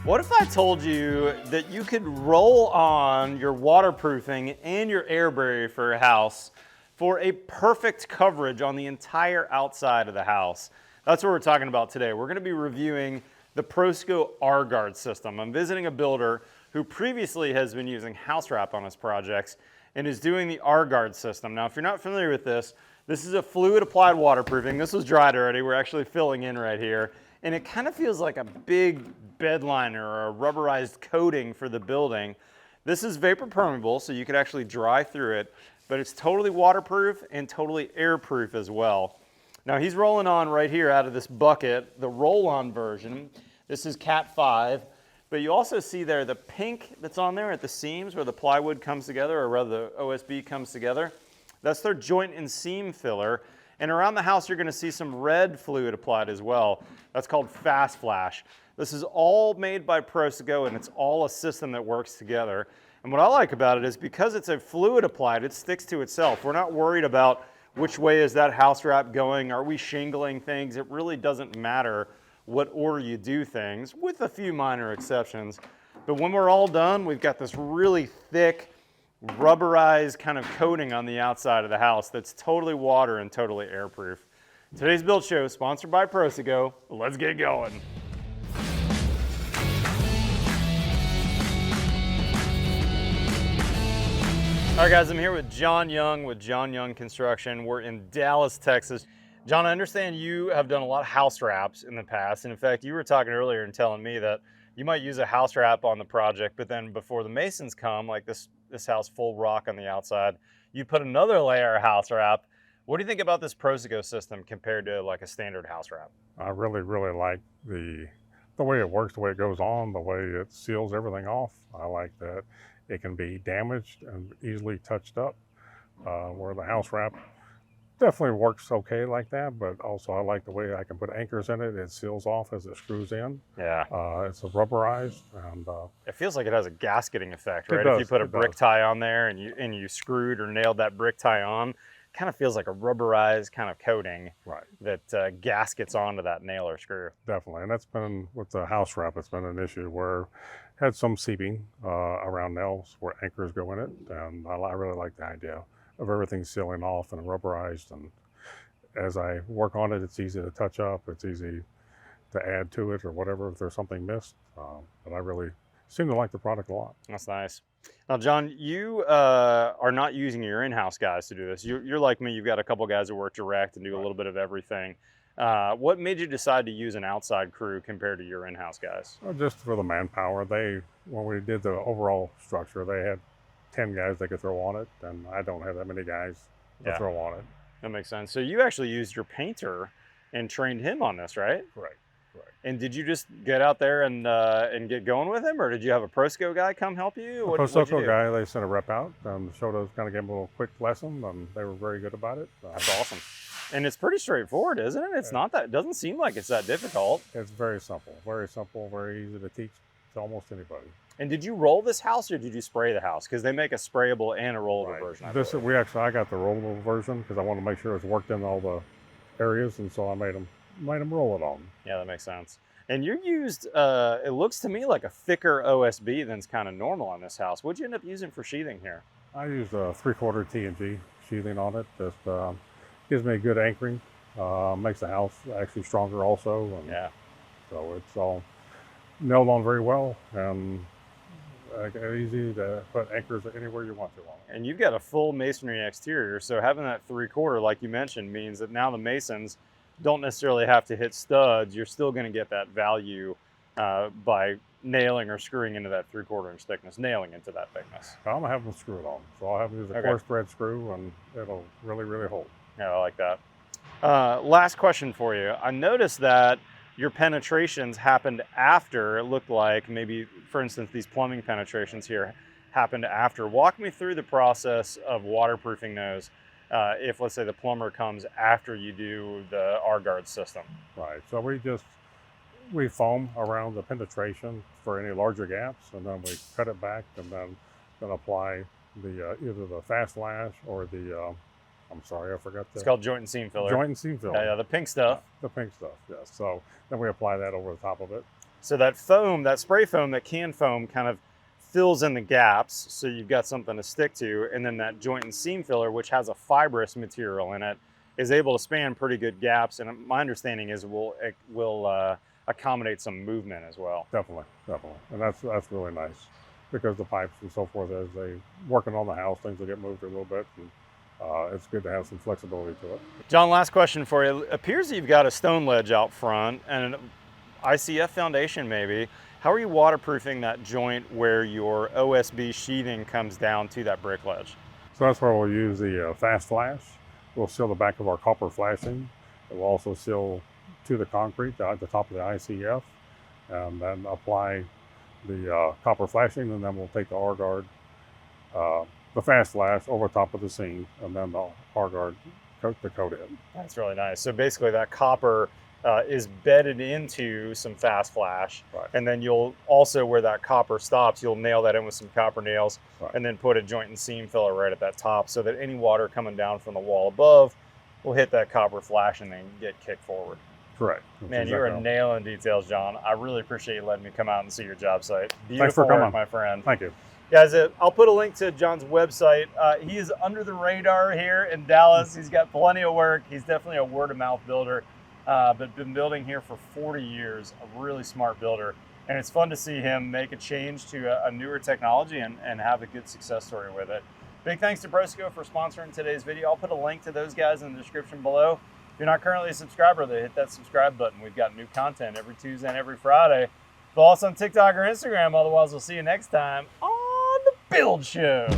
What if I told you that you could roll on your waterproofing and your air barrier for your house for a perfect coverage on the entire outside of the house? That's what we're talking about today. We're going to be reviewing the Prosoco R-Guard system. I'm visiting a builder who previously has been using Housewrap on his projects and is doing the R-Guard system. Now, if you're not familiar with this is a fluid applied waterproofing. This was dried already. We're actually filling in right here. And it kind of feels like a big bed liner or a rubberized coating for the building. This is vapor permeable, so you could actually dry through it, but it's totally waterproof and totally airproof as well. Now he's rolling on right here out of this bucket, the roll-on version. This is Cat 5, but you also see there the pink that's on there at the seams where the plywood comes together, or rather the OSB comes together. That's their joint and seam filler. And around the house, you're gonna see some red fluid applied as well. That's called Fast Flash. This is all made by Prosoco, and it's all a system that works together. And what I like about it is because it's a fluid applied, it sticks to itself. We're not worried about which way is that house wrap going, are we shingling things? It really doesn't matter what order you do things, with a few minor exceptions. But when we're all done, we've got this really thick, rubberized kind of coating on the outside of the house that's totally water and totally airproof. Today's build show is sponsored by Prosoco. Let's get going. All right, guys, I'm here with John Young with John Young Construction. We're in Dallas, Texas. John, I understand you have done a lot of house wraps in the past. And in fact, you were talking earlier and telling me that you might use a house wrap on the project, but then before the masons come, like this house full rock on the outside, you put another layer of house wrap. What do you think about this Prosoco system compared to like a standard house wrap? I really like the way it works, the way it goes on, the way it seals everything off. I like that it can be damaged and easily touched up, where the house wrap definitely works okay like that, but also I like the way I can put anchors in it. It seals off as it screws in. Yeah. It's a rubberized, and it feels like it has a gasketing effect, right? It does, if you put a brick tie on there and you screwed or nailed that brick tie on, kind of feels like a rubberized kind of coating, right, that gaskets onto that nail or screw. Definitely, and that's been with the house wrap. It's been an issue where it had some seeping around nails where anchors go in it, and I really like the idea of everything sealing off and rubberized. And as I work on it, it's easy to touch up. It's easy to add to it or whatever if there's something missed. But I really seem to like the product a lot. That's nice. Now, John, you are not using your in-house guys to do this. You're like me. You've got a couple guys that work direct and do a little bit of everything. What made you decide to use an outside crew compared to your in-house guys? Just for the manpower. When we did the overall structure, they had 10 guys they could throw on it, and I don't have that many guys to throw on it. That makes sense. So you actually used your painter and trained him on this, right? Right. And did you just get out there and get going with him, or did you have a Prosoco guy come help you? A Prosoco guy, they sent a rep out and showed us, kind of gave them a little quick lesson, and they were very good about it. That's awesome. And it's pretty straightforward, isn't it? It's not that, it doesn't seem like it's that difficult. It's very simple, very easy to teach to almost anybody. And did you roll this house or did you spray the house? Because they make a sprayable and a rollable version. I got the rollable version because I wanted to make sure it's worked in all the areas, and so I made them roll it on. Yeah, that makes sense. And you used, it looks to me like a thicker OSB than's kind of normal on this house. What'd you end up using for sheathing here? I used a 3/4 T&G sheathing on it. Just gives me a good anchoring. Makes the house actually stronger also. And yeah. So it's all nailed on very well, and easy to put anchors anywhere you want to on it. And you've got a full masonry exterior, so having that 3/4, like you mentioned, means that now the masons don't necessarily have to hit studs. You're still going to get that value by nailing or screwing into that 3/4 inch thickness, nailing into that thickness. I'm going to have them screw it on. So I'll have them use a coarse thread screw, and it'll really hold. Yeah, I like that. Last question for you. I noticed that your penetrations happened after, it looked like maybe, for instance, these plumbing penetrations here happened after. Walk me through the process of waterproofing those if, let's say, the plumber comes after you do the R-Guard system. Right, so we foam around the penetration for any larger gaps, and then we cut it back, and then apply the either the Fast Lash or the I'm sorry, I forgot the... It's called joint and seam filler. Joint and seam filler. Yeah, the pink stuff. The pink stuff, yes. So then we apply that over the top of it. So that foam, that spray foam, that can foam kind of fills in the gaps so you've got something to stick to. And then that joint and seam filler, which has a fibrous material in it, is able to span pretty good gaps. And my understanding is it will accommodate some movement as well. Definitely, definitely. And that's really nice, because the pipes and so forth, as they working on the house, things will get moved a little bit. And it's good to have some flexibility to it. John, last question for you. It appears that you've got a stone ledge out front and an ICF foundation maybe. How are you waterproofing that joint where your OSB sheathing comes down to that brick ledge? So that's where we'll use the fast flash. We'll seal the back of our copper flashing. It will also seal to the concrete at the top of the ICF, and then apply the copper flashing, and then we'll take the R-Guard, the fast flash over top of the seam, and then the R-Guard coat the coat in. That's really nice. So basically that copper is bedded into some fast flash, Right. and then you'll also, where that copper stops, you'll nail that in with some copper nails, Right. and then put a joint and seam filler right at that top so that any water coming down from the wall above will hit that copper flash and then get kicked forward. Correct. That's Man, you're exactly a nailing details, John. I really appreciate you letting me come out and see your job site. Beautiful Thanks for work, coming. my friend. Thank you. Guys, I'll put a link to John's website. He is under the radar here in Dallas. He's got plenty of work. He's definitely a word-of-mouth builder, but been building here for 40 years, a really smart builder. And it's fun to see him make a change to a newer technology and have a good success story with it. Big thanks to Prosoco for sponsoring today's video. I'll put a link to those guys in the description below. If you're not currently a subscriber, then hit that subscribe button. We've got new content every Tuesday and every Friday. Follow us on TikTok or Instagram. Otherwise, we'll see you next time on The Build Show.